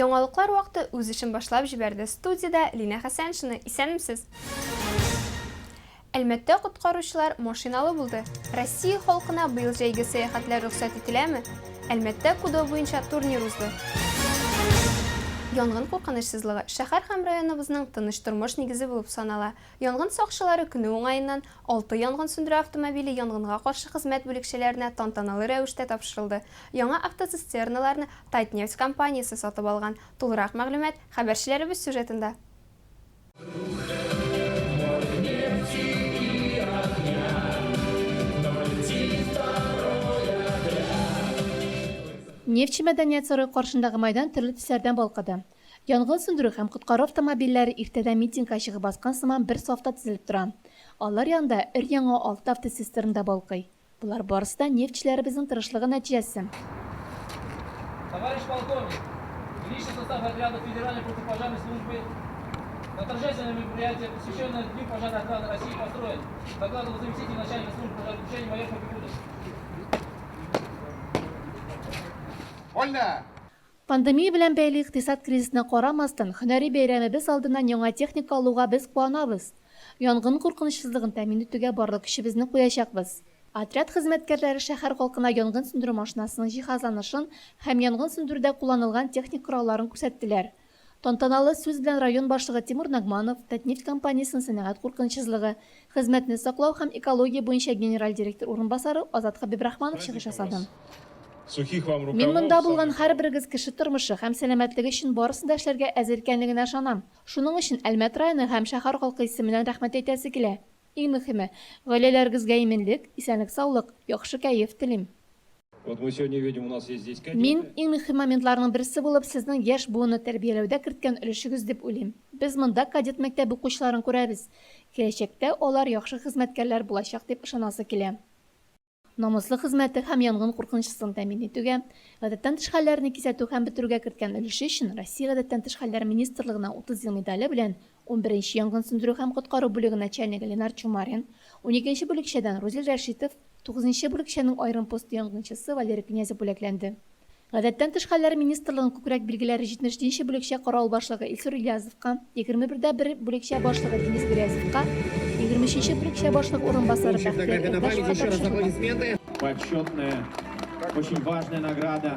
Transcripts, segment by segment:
Яңалыклар вакыты үз эшен башлап җибәрде. Студияда Лина Хәсәншина. Исәнмесез? Әлмәттә коткаручылар машиналы булды. Россия халкына быел җәйге сәяхәтләр рөхсәт ителәме? Әлмәттә кудо буенча турнир узды. Янгын куркынычсызлыгы шәһәр һәм районыбызның тыныч тормыш нигезе булып санала. Янгын сакчылары көне уңаеннан 6 янгын сүндерү автомобиле янгынга каршы хезмәт бүлекчәләренә тантаналы рәвештә тапшырылды. Яңа автоцистерналарны Татнефть компаниясе сатып алган. Тулырак мәгълүмат хәбәрчеләребез сюжетында. Нефтче мәдәният сарайы каршындагы майдан төрле төсләрдән балкыды. Янгын сүндерү һәм коткару автомобильләре иртәдән митингка чыгып баскан сыман бер сафта тезелеп тора. Алар янында өр-яңа 6 автоцистернда балкый. Булар барысы да нефтчеләребезнең тырышлыгы нәтиҗәсе. Товарищ полковник, личный состав отряда Федеральной противопожарной службы на торжественное мероприятие, посвященное Дню пожарной охраны России, построен. Докладывал заместитель начальника службы пожаротушения майор Побегудов. Пандемия белән бәйле икътисад кризисына карамастан, һөнәри бәйрәмебез алдыннан яңа техника алуга без куанабыз. Янгын куркынычсызлыгын тәэмин итүгә барлык көчебезне куячакбыз. Отряд хезмәткәрләре шәһәр халкына янгын сүндерү машинасының җиһазланышын һәм янгын сүндерүдә кулланылган техник коралларын күрсәттеләр. Тантаналы сүз белән район башлыгы Тимур Нагманов, Татнефть компаниясының сәнәгать куркынычсызлыгы, хезмәтне саклау һәм экология буенча генераль директор урынбасары Азат Хабибрахманов чыгыш ясады. Мин монда булган һәрберегез кеше тормышы һәм сәламәтлеге өчен барысын да эшләргә әзер икәнлегенә ышанам. Шуның өчен Әлмәт районы һәм шәһәр халкы исеменнән рәхмәт әйтәсе килә. Иң мөһиме, гаиләләрегезгә иминлек, исәнлек, саулык, яхшы кәеф телим. Мин иң мөһим моментларның берсе булып сезнең яшь буынны тәрбияләүдә керткән өлешегез дип уйлыйм. Без монда кадет мәктәбе укучыларын күрәбез. Киләчәктә алар яхшы хезмәткәрләр булачак дип ышанасы килә. Намуслы хезмәте һәм янгын куркынычсызлыгын тәэмин итүгә, гадәттән тыш хәлләрне кисәтү һәм бетерүгә керткән өлеше өчен Россия гадәттән тыш хәлләр министрлыгына 30 ел медале белән 11-нче янгын сүндерү һәм коткару бүлеге начальнигы Ленар Чумарин, 12-нче бүлекчәдән Рузил Рәшитов, 9-нче бүлекчәнең аерым посты янгынчысы Валерий Князев бүләкләнде. Гадәттән тыш хәлләр министрлыгының күкрәк билгеләре 70-нче бүлекчә карау башлыгы Илсур Ильязовка, 21-дә бер бүлекчә башлыгы Денис Грязевка, 23-нче бүлекчә башлыгы урынбасары Бәхтияр Элдашевка тапшырылган. Почетная, очень важная награда.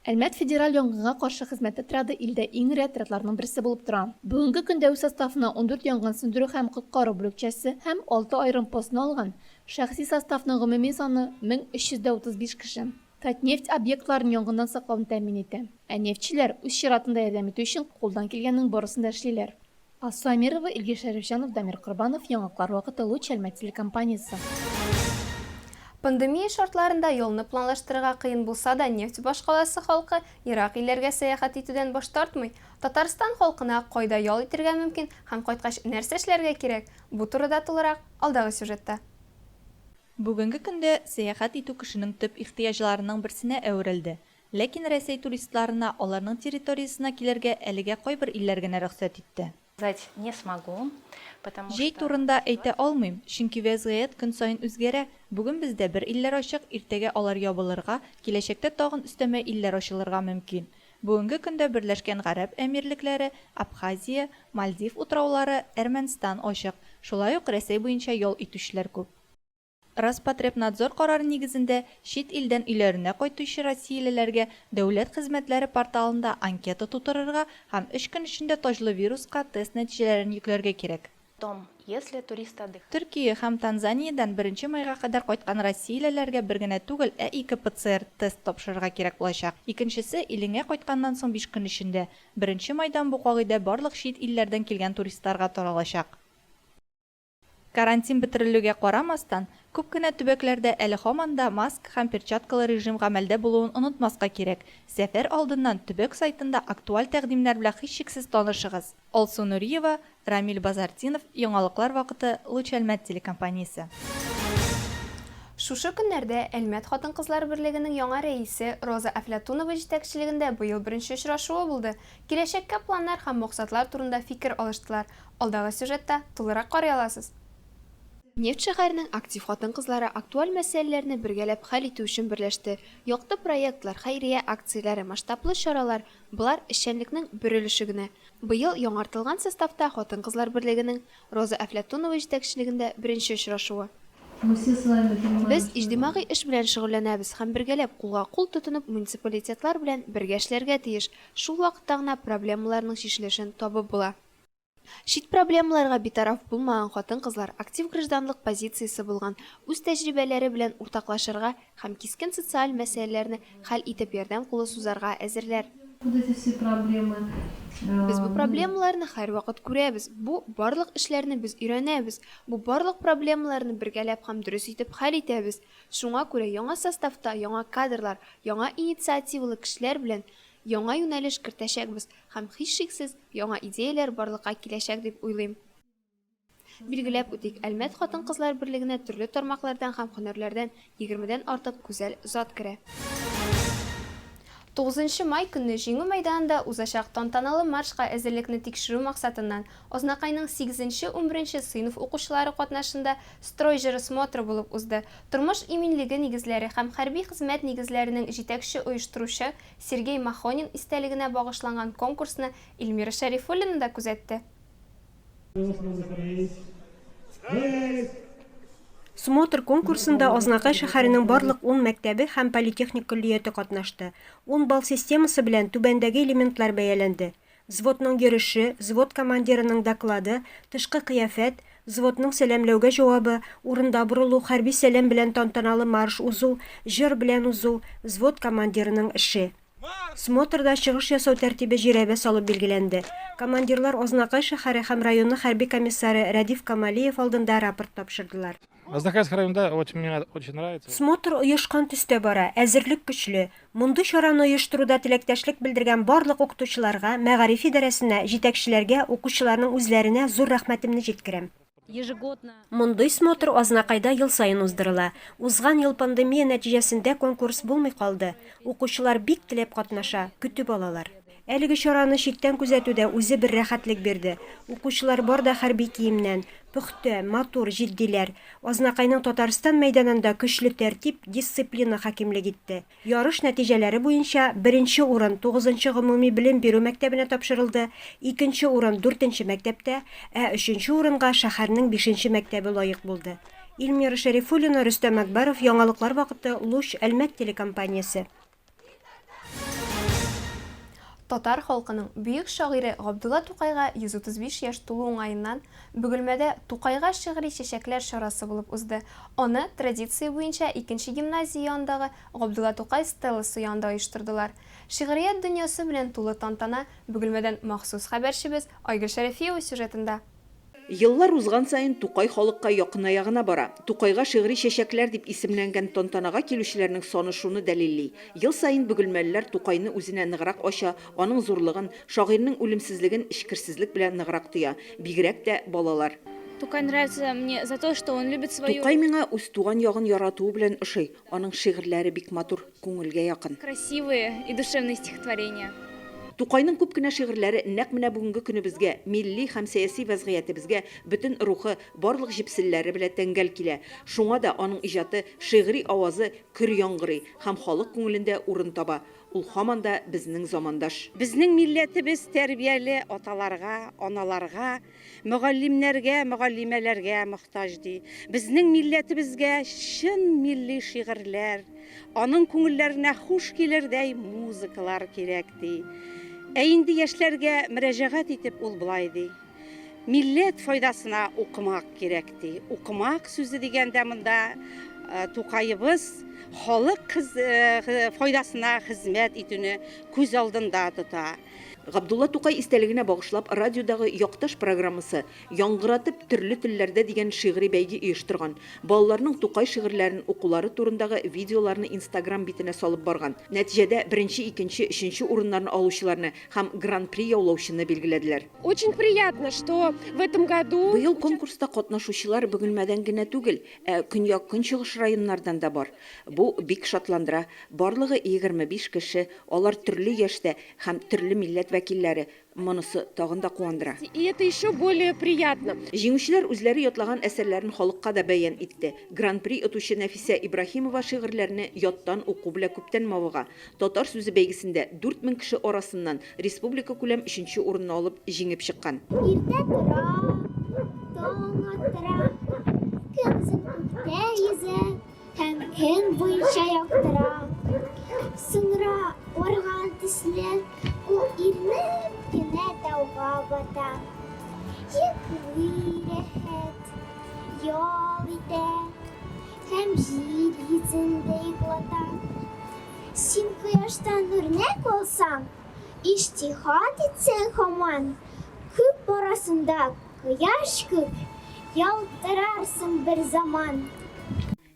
Әлмәт федераль янгынга каршы хезмәт отряды илдә иң ир отрядларның берсе булып тора. Бүгенге көндә үз составына 14 янгын сүндерү һәм коткару бүлекчәсе һәм 6 аерым постны алган. Шәхси составның гомуми саны 1335 кеше. Татнефть объектларын янгыннан саклауны тәэмин итә. Ә нефтчеләр үз чиратында ярдәм итү өчен кулдан килгәннең барысын да эшлиләр. Асу Амирова, Илгиз Шәрифҗанов, Дамир Корбанов, Яңаклар вакыты Луч Әлмәт телекомпаниясе. Пандемия шартларында юлны планлаштырырга кыен булса да, нефть башкаласы халкы ерак илләргә сәяхәт итүдән баш тартмый. Татарстан халкына кайда ял итәргә мөмкин һәм кайткач нәрсә эшләргә кирәк? Бу турыда тулырак алдагы сюжетта. Бүгенге көндә сәяхәт итү кешенең төп ихтыяҗларының берсенә әверелде. Ләкин Рәсәй туристларына аларның территориясына килергә әлегә кайбер илләр генә рөхсәт итте. Җәй турында әйтә алмыйм, чөнки вәзгыять көн саен үзгәрә. Бүген бездә бер илләр ачык, иртәгә алар ябылырга, киләчәктә тагын өстәмә илләр ачылырга мөмкин. Бүгенге көндә Берләшкән Гарәп Әмирлекләре, Абхазия, Мальдив утраулары, Әрмәнстан ачык. Шулай ук Рәсәй буенча ял итүчеләр күп. Роспотребнадзор карары нигезендә чит илдән өйләренә кайтучы россиялеләргә дәүләт хезмәтләре порталында анкета тутырырга һәм 3 көн эчендә таҗлы вируска тест нәтиҗәләрен йөкләргә кирәк. Төркия һәм Танзаниядән 1 майга кадәр кайткан россиялеләргә бер генә түгел, 2 ПЦР тест тапшырырга кирәк булачак. Икенчесе илеңә кайтканнан соң 5 көн эчендә. 1 майдан бу кагыйдә барлык чит илләрдән килгән туристларга таралачак. Карантин бетерелүгә карамастан, күп кенә төбәкләрдә әле һаман да маск һәм перчаткалы режим гамәлдә булуын онытмаска кирәк. Сәфәр алдыннан төбәк сайтында актуаль тәкъдимнәр белән һичшиксез танышыгыз. Алсу Нуриева, Рамил Базартинов, Яңалыклар вакыты Луч Әлмәт телекомпаниясе. Шушы көннәрдә Әлмәт хатын-кызлар берлегенең яңа рәисе Роза Әфләтунова җитәкчелегендә быел беренче очрашуы булды. Киләчәккә планнар һәм максатлар турында фикер алыштылар. Алдагы сюжетта тулырак карый аласыз. Нефть шәһәренең актив хатын-кызлары актуаль мәсьәләләрне бергәләп хәл итү өчен берләште. Якты проектлар, хәйрия акцияләре, масштаблы чаралар – булар эшчәнлекнең бер өлеше генә. Быел яңартылган составта хатын-кызлар берлегенең Роза Әфләтунова җитәкчелегендә беренче очрашуы. Без иҗтимагый эш белән шөгыльләнәбез һәм бергәләп кулга-кул тотынып муниципалитетлар белән бергә эшләргә тиеш. Шул вакытта гына проблемаларның чишелешен табып була. Шит проблемаларга битараф булмаган хатын-кызлар актив гражданлык позициясе булган, үз тәҗрибәләре белән уртаклашырга һәм кискен социаль мәсьәләләрне хәл итеп ярдәм кулы сузарга әзерләр. Без бу проблемаларны һәрвакыт күрәбез. Бу барлык эшләрне без өйрәнәбез. Бу барлык проблемаларны бергәләп һәм дөрес итеп хәл итәбез. Шуңа күрә яңа составта яңа кадрлар, яңа инициативалы кешеләр белән яңа юнәлеш кертәчәкбез һәм һичшиксез яңа идеяләр барлыкка киләчәк дип уйлыйм. Билгеләп үтик, Әлмәт хатын-кызлар берлегенә төрле тармаклардан һәм һөнәрләрдән 20дән артык гүзәл зат керә. 9 май көнне Җиңү мәйданында узачак тантаналы маршка әзерлекне тикшерү максатыннан Ознакайның 8-11 сыйныф укучылары катнашында строй җыры смотры булып узды. Тормыш иминлеге нигезләре һәм хәрби хезмәт нигезләренең җитәкче оештыручы Сергей Махонин истәлегенә багышланган конкурсны Илмира Шәрифуллина да күзәтте. Смотр конкурсында Ознакай шәһәренең барлык 10 мәктәбе һәм политехник көллияте катнашты. 10 балл системасы белән түбәндәге элементлар бәяләнде. Взводның йөреше, взвод командирының доклады, тышкы кыяфәт, взводның сәламләүгә җавабы, урында борылу, хәрби сәлам белән тантаналы марш узу, җыр белән узу, взвод командирының эше. Смотрда чыгыш ясау тәртибе җирәбә салып билгеләнде. Командирлар Ознакай шәһәре һәм районы хәрби комиссары Рәдиф Камалиев алдында рапорт тапшырдылар. Ознакайский районда мне очень нравится. Смотр оешкан төстә бара, әзерлек көчле. Мондый чараны оештыруда теләктәшлек белдергән барлык укытучыларга, мәгариф идарәсенә, җитәкчеләргә, укучыларның үзләренә зур рәхмәтемне җиткерәм. Мондый смотр Ознакайда ел сайын уздырыла. Узган ел пандемия нәтиҗәсендә конкурс булмый калды. Укучылар бик теләп катнаша, көтеп алалар. Әлеге чараны читтән күзәтүдә үзе бер рәхәтлек бирде. Укучылар бар да хәрби киемнән, пөхтә, матур, җитдиләр. Ознакайның Татарстан мәйданында көчле тәртип, дисциплина хакимлек итте. Ярыш нәтиҗәләре буенча 1нче урын 9нчы гомуми белем бирү мәктәбенә тапшырылды, 2нче урын 4нче мәктәптә, 3нче урынга шәһәрнең 5нче мәктәбе лаек булды. Илмира Шәрифуллина, Рөстәм Әкбәров, Яңалыклар вакыты, Луч, Әлмәт телекомпаниясе. Татар халкының бөек шагыйре Габдулла Тукайга 135 яшь тулу уңаеннан Бөгелмәдә Тукайга шигъри чәчәкләр чарасы булып узды. Аны традиция буенча 2нче гимназия янындагы Габдулла Тукай стелласы янында оештырдылар. Шигърият дөньясы белән тулы тантана Бөгелмәдән махсус хәбәрчебез Айгөл Шәрәфиева сюжетында. Еллар узган сайын Тукай халыкка якыная гына бара. Тукайга шигъри чәчәкләр дип исемләнгән тантанага килүчеләрнең саны шуны дәлилли. Ел сайын Бөгелмәлеләр Тукайны үзенә ныграк ача, аның зурлыгын, шагыйрьнең үлемсезлеген эчкерсезлек белән ныграк тоя. Бигрәк тә балалар. Тукай нравится мне за то, что он любит свою Тукай миңа үз туган ягын яратуы белән ошый. Аның шигырьләре бик матур, күңелгә якын. красивые и душевные стихотворения. Тукайның күп кенә шигырьләре нәкъ менә бүгенге көнебезгә, милли һәм сәяси вазгыятебезгә бөтен рухы, барлык җипселләре белән тәңгәл килә. Шуңа да аның иҗаты, шигъри авазы көр яңгырый һәм халык күңелендә урын таба. Ул һаман да безнең замандаш. Безнең милләтебез тәрбияле аталарга, аналарга, мөгаллимнәргә, мөгаллимәләргә мохтаҗ ди. Безнең милләтебезгә чын милли шигырьләр, аның күңелләренә хуш килердәй музыкалар кирәк ди. Ә инде яшьләргә мөрәҗәгать итеп ул булай ди. Милләт файдасына укымак кирәк ди. Укымак сүзе дигәндә монда Тукайыбыз халык файдасына хезмәт итүне күз алдында тота. Габдулла Тукай истәлегенә багышлап радиодагы Якташ программасы яңгыратып төрле телләрдә дигән шигъри бәйге оештырган. Балаларның Тукай шигырьләрен укулары турындагы видеоларны Instagram битенә салып барган. Нәтиҗәдә 1нче, 2нче, 3нче урыннарны алучыларны һәм гран-при яулаучыны билгеләделәр. Очень приятно, что в этом году Быел конкурста катнашучылар Бөгелмәдән генә түгел, Көньяк-Көнчыгыш районнардан да бар. Бу Бу бик шатландыра. Барлыгы 25 кеше, алар төрле яшьтә һәм төрле милләт вәкилләре. Монысы тагын да куандыра. И это еще более приятно. Җиңүчеләр үзләре ятлаган әсәрләрен халыкка да бәян итте. Гран-при отучы Нәфисә Ибраһимова шигырьләрне яттан уку белән күптән мавыга. Татар сүзе бәйгесендә 4000 кеше арасыннан республика күләм 3нче урынны алып җиңеп чыккан. Иртә тора, таң атыра, көзен күктә йөзә, һәм көн буенча яктыра. Соңра барган төсле, ул ирнеп кенә тауга бата. Йөкле рәхәт, ял итә, һәм җир йөзендә йоклата. Син кояштан үрнәк булсаң, иҗтиһад итсәң һаман, күк арасында кояш күк, ялтырарсың бер заман.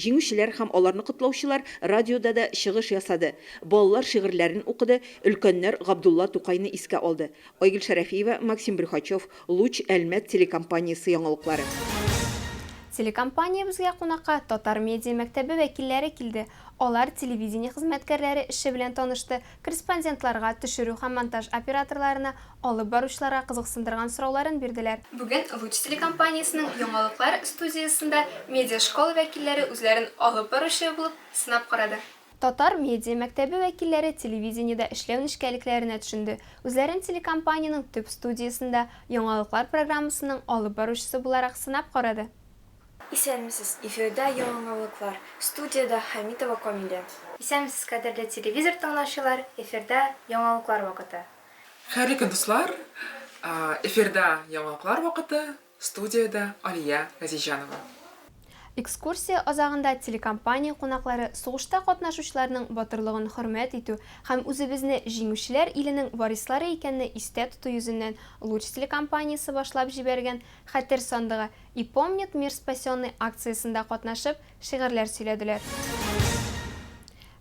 Җиңүчеләр һәм аларны котлаучылар радиода да чыгыш ясады. Балалар шигырьләрен укыды, өлкәннәр Габдулла Тукайны искә алды. Айгөл Шәрәфиева, Максим Брюхачев, Луч Әлмәт телекомпаниясе яңалыклары. Телекомпания безгә кунакка Татар медиа мәктәбе вәкилләре килде. Алар телевидение хезмәткәрләре эше белән танышты, корреспондентларга, төшерү һәм монтаж операторларына, алып баручыларга кызыксындырган сорауларын бирделәр. Бүген Луч телекомпаниясының яңалыклар студиясында медиа школа вәкилләре үзләрен алып баручы булып сынап карады. Татар медиа мәктәбе вәкилләре телевидениедә эшләү нечкәлекләренә төшенде. Үзләрен телекомпанияның төп студиясында яңалыклар программасының алып баручысы буларак сынап карады. Исәнмесез, эфирда яңалыклар, студияда Хамитова Камилә. Исәнмесез, кадерле телевизор тыңлаучылар, эфирда яңалыклар вакыты. Хәерле дуслар, эфирда яңалыклар вакыты, студияда Алия Газижанова. Экскурсия азагында телекомпания кунаклары сугышта катнашучыларның батырлыгын хөрмәт итү һәм үзебезне җиңүчеләр иленең варислары икәнне истә тоту юзеннән Луч телекомпаниясе башлап җибәргән хәтер сандыгы «И помнит мир спасенный» акциясында катнашып, шигырьләр сөйләделәр.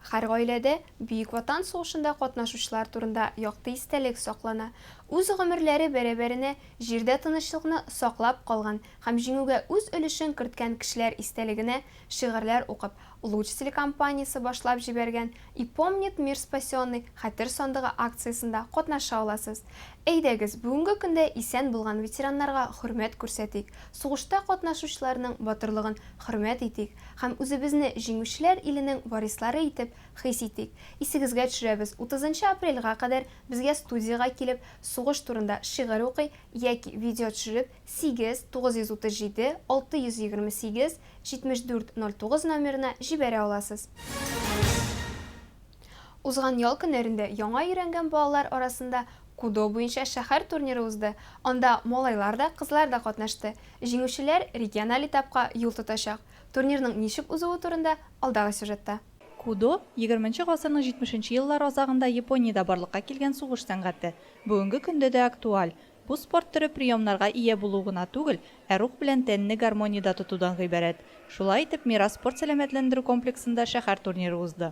Һәр гаиләдә Бөек Ватан сугышында катнашучылар турында якты истәлек саклана. Үз гомерләре бәрабәренә җирдә тынычлыкны саклап калган һәм җиңүгә үз өлешен керткән кешеләр истәлегенә шигырьләр укып, Луч телекомпаниясе башлап җибәргән «И помнит мир спасенный» хәтер сандыгы акциясында катнаша аласыз. Әйдәгез, бүгенге көндә исән булган ветераннарга хөрмәт күрсәтик, сугышта катнашучыларның батырлыгын хөрмәт итик һәм үзебезне җиңүчеләр иленең варислары итеп хис итик. Исегезгә төшерәбез, 30 апрельгә кадәр безгә студиягә килеп, сугыш турында шигырь укый яки видео төшереп 8 937 628 7409 номерына җибәрә аласыз. Узган ял көннәрендә яңа өйрәнгән балалар арасында Кудо буенча шәһәр турниры узды. Анда малайлар да, кызлар да катнашты. Җиңүчеләр региональ этапка юл тотачак. Турнирның ничек узуы турында алдагы сюжетта. Кудо 20 гасырның 70 еллар азагында Япониядә барлыкка килгән сугыш сәнгате. Бүгенге көндә дә актуаль. Бу спорт түрі приемнарга ие булу гына түгел, рух белән тәнне гармониядә тотудан гыйбарәт. Шулай итеп, Мирас спорт сәламәтләндерү комплексында шәһәр турниры узды.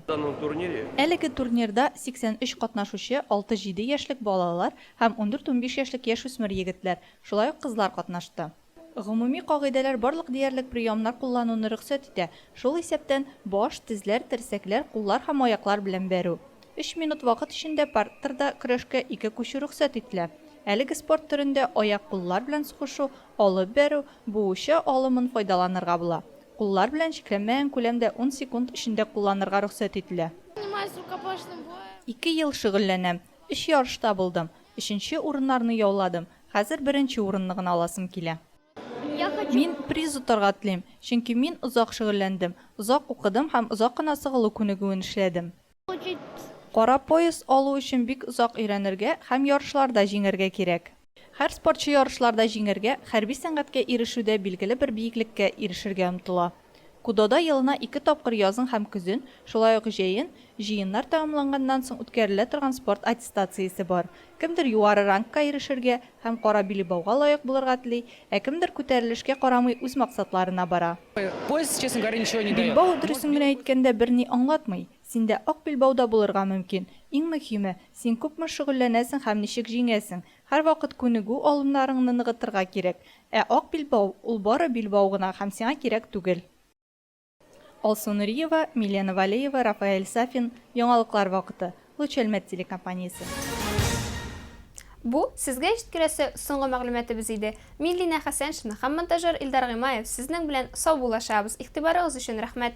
Әлеге турнирда 83 катнашучы 6-7 яшьлек балалар һәм 14-15 яшьлек яшүсмер егетләр, шулай ук кызлар катнашты. Гомуми кагыйдәләр барлык диярлек приемнар куллануны рөхсәт итә. Шул исәптән баш, тезләр, терсәкләр, куллар һәм аяклар белән бәрү. 3 минут вакыт эчендә партерда көрәшкә 2 күчү рөхсәт ителә. Әлеге спорт түрендә аяк-куллар белән сугышу, алып бәрү, буучы алымын файдаланырга була. Куллар белән чикләнмәгән күләмдә 10 секунд эчендә кулланырга рөхсәт ителә. 2 ел шөгыльләнәм. 3 ярышта булдым. 3нче урыннарны яуладым. Хәзер 1нче урынны гына аласым килә. Мин приз утырга телим, чөнки мин озак шөгыльләндем, озак укыдым һәм озак кына сыгылу күнегүен эшләдем. Кара пояс алу өчен бик озак өйрәнергә һәм ярышларда җиңәргә кирәк. Һәр спортчы ярышларда җиңәргә, хәрби сәнгатькә ирешүдә билгеле бер биеклеккә ирешергә омтыла. Кудода елына 2 тапкыр язын һәм көзен, шулай ук җәен, җыеннар тәмамланганнан соң үткәрелә торган спорт аттестациясе бар. Кемдер югары рангка ирешергә һәм кара билбауга лаек булырга тели, ә кемдер күтәрелешкә карамый үз максатларына бара. Поезд, честно говоря, ничего не дает. Билбау дөресен генә әйткәндә берни аңлатмый. Синдә ак билбауда булырга мөмкин. Иң мөһиме, син күпме шөгыльләнәсең һәм ничек җиңәсең. Һәр вакыт күнегү алымнарыңны ныгытырга кирәк. Ә ак билбау ул бары билбау гына һәм сиңа кирәк түгел. Алсу Нуриева, Милена Валеева, Рафаэль Сафин, Яңалыклар вакыты. Лучелмет телекомпаниясе. Бу сезгә җиткерәсе соңгы мәгълүматыбыз иде. Миллина Хәсән һәм монтажер Илдар Гыймаев сезнең белән сау булашабыз. Игътибарыгыз өчен рәхмәт.